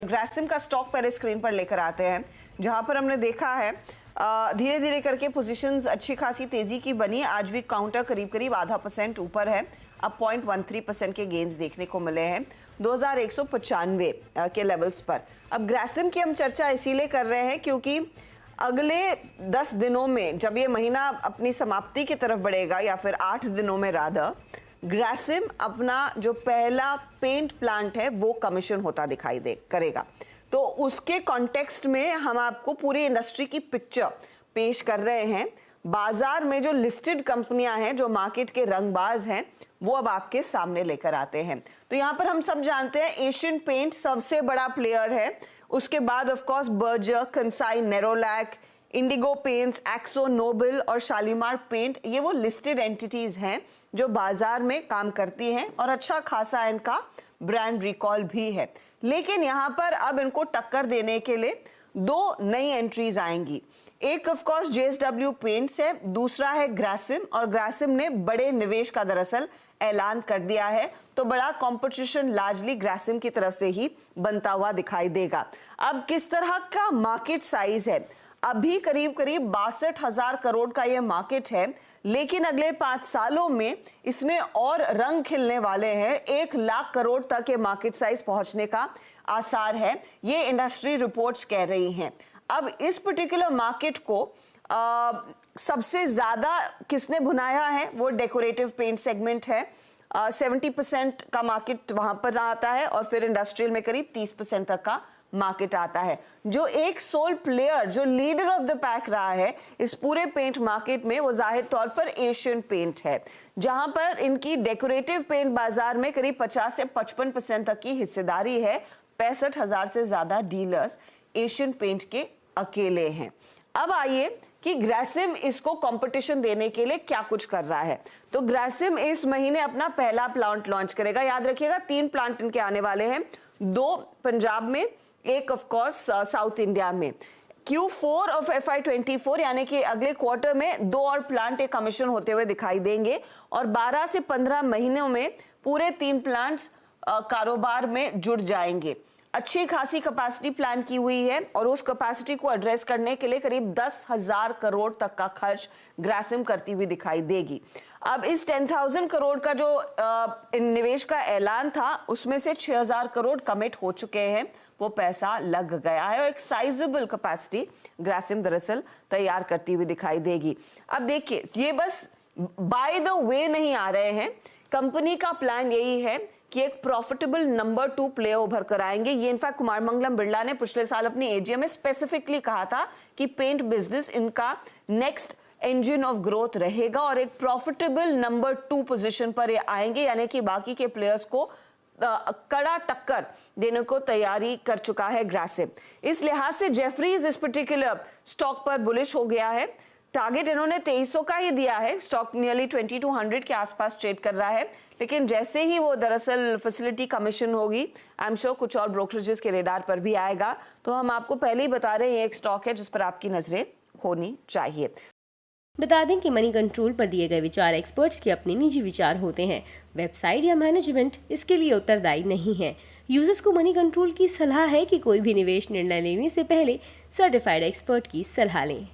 ग्रासिम का स्टॉक पहले स्क्रीन पर लेकर आते हैं, जहां पर हमने देखा है धीरे धीरे करके पोजीशंस अच्छी खासी तेजी की बनी। आज भी काउंटर करीब करीब 0.5% ऊपर है, अब 0.13% के गेन्स देखने को मिले हैं 2195 के लेवल्स पर। अब ग्रासिम की हम चर्चा इसीलिए कर रहे हैं क्योंकि अगले 10 दिनों में जब ये महीना अपनी समाप्ति की तरफ बढ़ेगा, या फिर 8 दिनों में रादर, ग्रासिम अपना जो पहला पेंट प्लांट है वो कमीशन होता दिखाई करेगा। तो उसके कॉन्टेक्स्ट में हम आपको पूरी इंडस्ट्री की पिक्चर पेश कर रहे हैं। बाजार में जो लिस्टेड कंपनियां हैं, जो मार्केट के रंगबाज हैं, वो अब आपके सामने लेकर आते हैं। तो यहाँ पर हम सब जानते हैं एशियन पेंट सबसे बड़ा प्लेयर है। उसके बाद of course Berger, Kansai, Nerolac, Indigo paints, Akzo Nobel और शालीमार पेंट, ये वो लिस्टेड एंटिटीज हैं जो बाजार में काम करती हैं और अच्छा खासा इनका ब्रांड रिकॉल भी है। लेकिन यहाँ पर अब इनको टक्कर देने के लिए दो नई एंट्रीज आएंगी। एक ऑफ कोर्स JSW पेंट्स है, दूसरा है ग्रासिम, और ग्रासिम ने बड़े निवेश का दरअसल ऐलान कर दिया है। तो बड़ा कंपटीशन लार्जली ग्रासिम की तरफ से ही बनता हुआ दिखाई देगा। अब किस तरह का मार्केट साइज है, अभी करीब करीब 62,000 करोड़ का ये मार्केट है, लेकिन अगले 5 सालों में इसमें और रंग खिलने वाले हैं। 1 लाख करोड़ तक ये मार्केट साइज पहुंचने का आसार है, ये इंडस्ट्री रिपोर्ट्स कह रही हैं। अब इस पर्टिकुलर मार्केट को सबसे ज्यादा किसने भुनाया है, वो डेकोरेटिव पेंट सेगमेंट है। 70% का मार्केट वहां पर आता है और फिर इंडस्ट्रियल में करीब 30% तक का मार्केट आता है। जो एक सोल प्लेयर, जो लीडर ऑफ द पैक रहा है इस पूरे पेंट मार्केट में, वो जाहिर तौर पर एशियन पेंट है, जहां पर इनकी डेकोरेटिव पेंट बाजार में करीब 50 से 55% तक की हिस्सेदारी है। 65,000 से ज्यादा डीलर्स एशियन पेंट के अकेले हैं। अब आइए कि ग्रासिम इसको कंपटीशन देने के लिए क्या कुछ कर रहा है। तो ग्रासिम इस महीने अपना पहला प्लांट लॉन्च करेगा। याद रखिएगा 3 प्लांट इनके आने वाले हैं, 2 पंजाब में, एक ऑफ कोर्स साउथ इंडिया में। Q4 ऑफ FY24 यानी कि अगले क्वार्टर में 2 और प्लांट एक कमीशन होते हुए दिखाई देंगे और 12 से 15 महीनों में पूरे 3 प्लांट्स कारोबार में जुड़ जाएंगे। अच्छी खासी कैपेसिटी प्लान की हुई है और उस कैपेसिटी को एड्रेस करने के लिए करीब 10,000 करोड़ तक का खर्च ग्रासिम करती हुई दिखाई देगी। अब इस 10,000 करोड़ का जो निवेश का ऐलान था, उसमें से 6,000 करोड़ कमिट हो चुके हैं, वो पैसा लग गया है और एक साइजेबल कैपेसिटी ग्रासिम दरअसल तैयार करती हुई दिखाई देगी। अब देखिए, ये बस बाय द वे नहीं आ रहे हैं, कंपनी का प्लान यही है कि एक प्रॉफिटेबल नंबर 2 प्लेयर उभर कर आएंगे। ये इनफैक्ट कुमार मंगलम बिरला ने पिछले साल अपनी AGM में स्पेसिफिकली कहा था कि पेंट बिजनेस इनका नेक्स्ट इंजन ऑफ ग्रोथ रहेगा और एक प्रॉफिटेबल नंबर 2 पोजीशन पर ये आएंगे, यानी कि बाकी के प्लेयर्स को कड़ा टक्कर देने को तैयारी कर चुका है ग्रासिम। इस लिहाज से जेफरीज इस पर्टिकुलर स्टॉक पर बुलिश हो गया है। टारगेट इन्होंने 2300 का ही दिया है, स्टॉक नियरली 2200 के आसपास ट्रेड कर रहा है, लेकिन जैसे ही वो दरअसल फैसिलिटी कमीशन होगी, आई एम श्योर कुछ और ब्रोकरेजेस के रेडार पर भी आएगा। तो हम आपको पहले ही बता रहे हैं, ये एक स्टॉक है जिस पर आपकी नजरें होनी चाहिए। बता दें कि मनी कंट्रोल पर दिए गए विचार एक्सपर्ट्स के अपने निजी विचार होते हैं। वेबसाइट या मैनेजमेंट इसके लिए उत्तरदायी नहीं है। यूजर्स को मनी कंट्रोल की सलाह है कि कोई भी निवेश निर्णय लेने से पहले सर्टिफाइड एक्सपर्ट की सलाह लें।